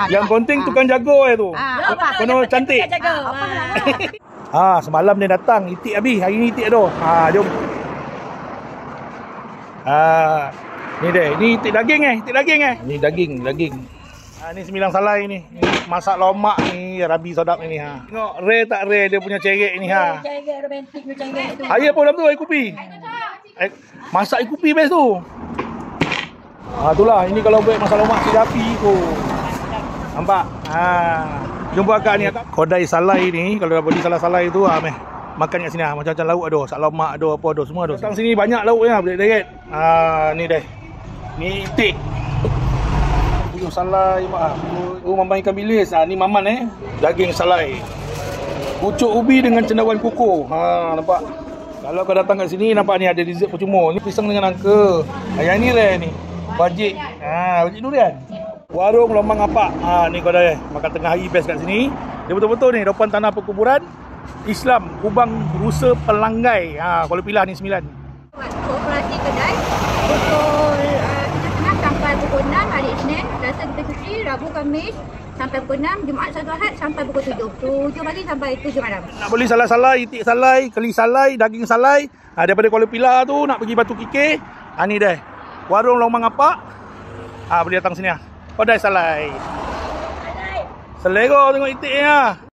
Yang penting tukang jaga tu. Kena cantik. Semalam dia datang, itik habis. Hari ni itik tu. Jom. Ni dia. Ni itik daging Ni daging. Ni 9 salai ni. Masak lomak ni, rabi sedap ni. Tengok rare tak rare dia punya cerek ni. Cerek romantik tu cerek tu. Air apa dalam tu? Air kopi. Masak air kopi best tu. Itulah. Ini kalau buat masak lomak si api tu. Nampak? Jumpa akak ni. Kodai salai ni, kalau dah beli salai tu, makan kat sini. Macam-macam lauk ada. Sak lomak ada, apa ada, semua ada. Datang sini banyak lauknya, boleh direct. Ni deh. Ni itik. Buyuh salai, maman ikan bilis. Ni maman daging salai. Pucuk ubi dengan cendawan kukuh. Nampak? Kalau kau datang kat sini, nampak ni ada dessert percuma. Ni pisang dengan nangka. Yang ni rare ni. Wajik. Wajik durian. Warung Lomang Apak. Ni kau dah makan tengah hari best kat sini. Dia betul-betul ni depan tanah perkuburan Islam Kubang Rusa Pelanggai. Kuala Pilah ni 9. Operasi kedai pukul setengah sampai pukul 6 hari Isnin, Selasa kita cuci, Rabu Khamis sampai pukul 6, Jumaat Sabtu Ahad sampai pukul 7 pagi sampai 7 malam. Nak beli salai, itik salai, keli salai, daging salai, daripada Kuala Pilah tu nak pergi Batu Kikir, ni dah. Warung Lomang Apak. Boleh datang sini. Kodai salai. Selera tengok itik ni.